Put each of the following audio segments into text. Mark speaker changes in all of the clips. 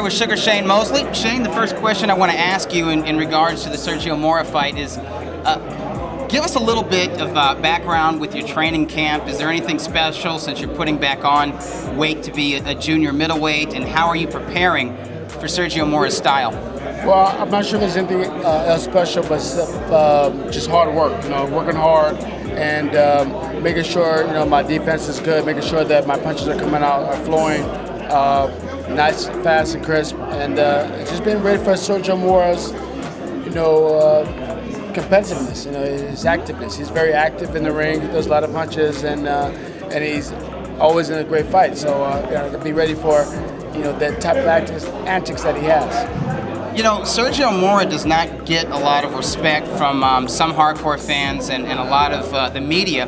Speaker 1: with Sugar Shane Mosley. Shane, the first question I want to ask you in regards to the Sergio Mora fight is, give us a little bit of background with your training camp. Is there anything special since you're putting back on weight to be a junior middleweight, and how are you preparing for Sergio Mora's style?
Speaker 2: Well, I'm not sure if there's anything else special, but just hard work. Working hard and making sure my defense is good, making sure that my punches are coming out, are flowing nice, fast, and crisp, and just being ready for Sergio Mora's competitiveness. His activeness. He's very active in the ring. He does a lot of punches, and he's always in a great fight. So gotta be ready for that type of antics that he has.
Speaker 1: Sergio Mora does not get a lot of respect from some hardcore fans and a lot of the media,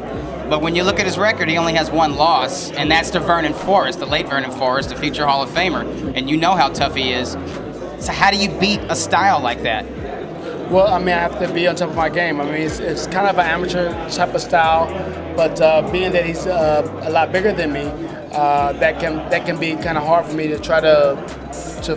Speaker 1: but when you look at his record, he only has one loss, and that's to Vernon Forrest, the late Vernon Forrest, a future Hall of Famer, and you know how tough he is. So how do you beat a style like that?
Speaker 2: Well, I have to be on top of my game. It's kind of an amateur type of style, but being that he's a lot bigger than me, that can be kind of hard for me to try to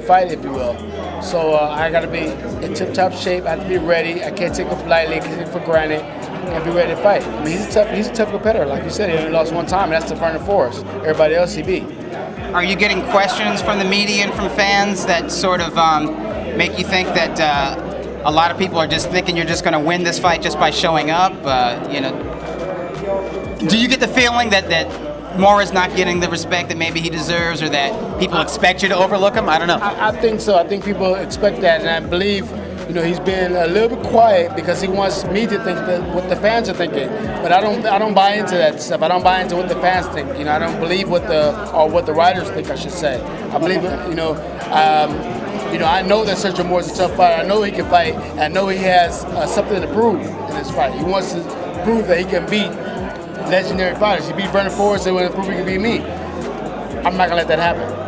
Speaker 2: fight, if you will. So I got to be in tip-top shape. I have to be ready. I can't take it lightly, can't take it for granted, and be ready to fight. He's a tough competitor. Like you said, he only lost one time, and that's to Vernon Forrest. Everybody else he beat.
Speaker 1: Are you getting questions from the media and from fans that sort of make you think that a lot of people are just thinking you're just going to win this fight just by showing up? Do you get the feeling that Mora's not getting the respect that maybe he deserves, or that people expect you to overlook him? I don't know.
Speaker 2: I think so. I think people expect that, and I believe he's been a little bit quiet because he wants me to think what the fans are thinking. But I don't buy into that stuff. I don't buy into what the fans think. I don't believe what the writers think, I should say. I believe I know that Sergio Mora's a tough fighter. I know he can fight. And I know he has something to prove in this fight. He wants to prove that he can beat legendary fighters. He beat Vernon Forrest, and he prove he can beat me. I'm not gonna let that happen.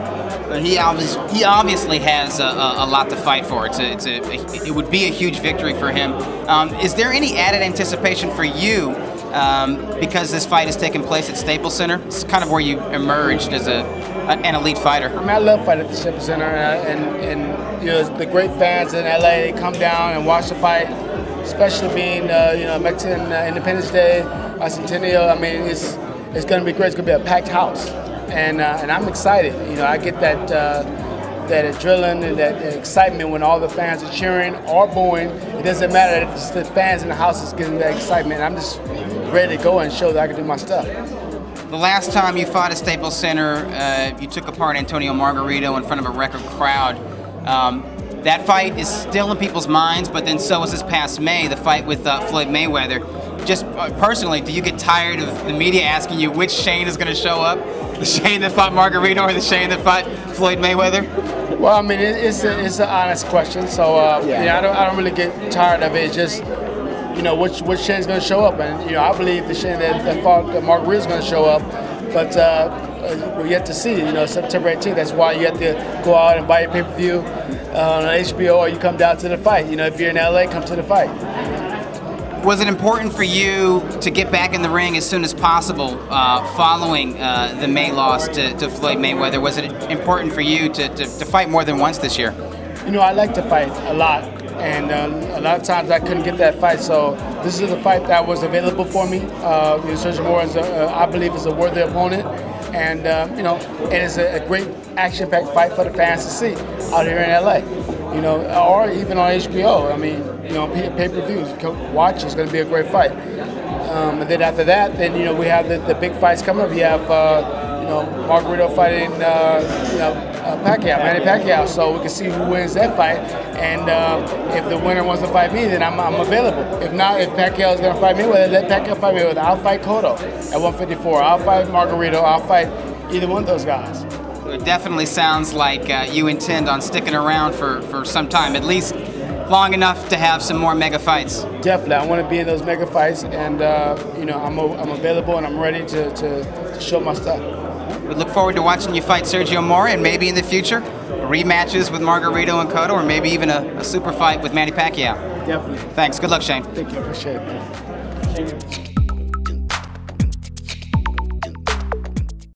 Speaker 1: But he obviously has a lot to fight for. It would be a huge victory for him. Is there any added anticipation for you because this fight is taking place at Staples Center? It's kind of where you emerged as an elite fighter.
Speaker 2: I love fighting at the Staples Center, and the great fans in LA, they come down and watch the fight, especially being Mexican Independence Day, Bicentennial. It's going to be great. It's going to be a packed house, and I'm excited. I get that adrenaline and that excitement when all the fans are cheering or booing. It doesn't matter. It's the fans in the house is getting that excitement. I'm just ready to go and show that I can do my stuff.
Speaker 1: The last time you fought at Staples Center, you took apart Antonio Margarito in front of a record crowd. That fight is still in people's minds, but then so was this past May, the fight with Floyd Mayweather. Just personally, do you get tired of the media asking you which Shane is going to show up? The Shane that fought Margarito or the Shane that fought Floyd Mayweather?
Speaker 2: Well, it's an honest question, so I don't really get tired of it. It's just which Shane's going to show up, and I believe the Shane that fought Margarito is going to show up, but we're yet to see. September 18th. That's why you have to go out and buy your pay-per-view on HBO, or you come down to the fight. If you're in LA, come to the fight.
Speaker 1: Was it important for you to get back in the ring as soon as possible following the May loss to Floyd Mayweather? Was it important for you to fight more than once this year?
Speaker 2: I like to fight a lot, and a lot of times I couldn't get that fight, so this is the fight that was available for me. Sergio Mora, I believe, is a worthy opponent, and it is a great action-packed fight for the fans to see out here in LA. Or even on HBO. Pay-per-views, you can watch. It's going to be a great fight. And then after that, we have the big fights coming up. We have Margarito fighting Pacquiao, Manny Pacquiao. So we can see who wins that fight. And if the winner wants to fight me, then I'm available. If not, if Pacquiao is going to fight me, let Pacquiao fight me. I'll fight Cotto at 154. I'll fight Margarito. I'll fight either one of those guys.
Speaker 1: It definitely sounds like you intend on sticking around for some time, at least long enough to have some more mega fights.
Speaker 2: Definitely, I want to be in those mega fights, and I'm available and I'm ready to show my stuff.
Speaker 1: We look forward to watching you fight Sergio Mora, and maybe in the future rematches with Margarito and Cotto, or maybe even a super fight with Manny Pacquiao.
Speaker 2: Definitely.
Speaker 1: Thanks. Good luck, Shane.
Speaker 2: Thank you. Appreciate it.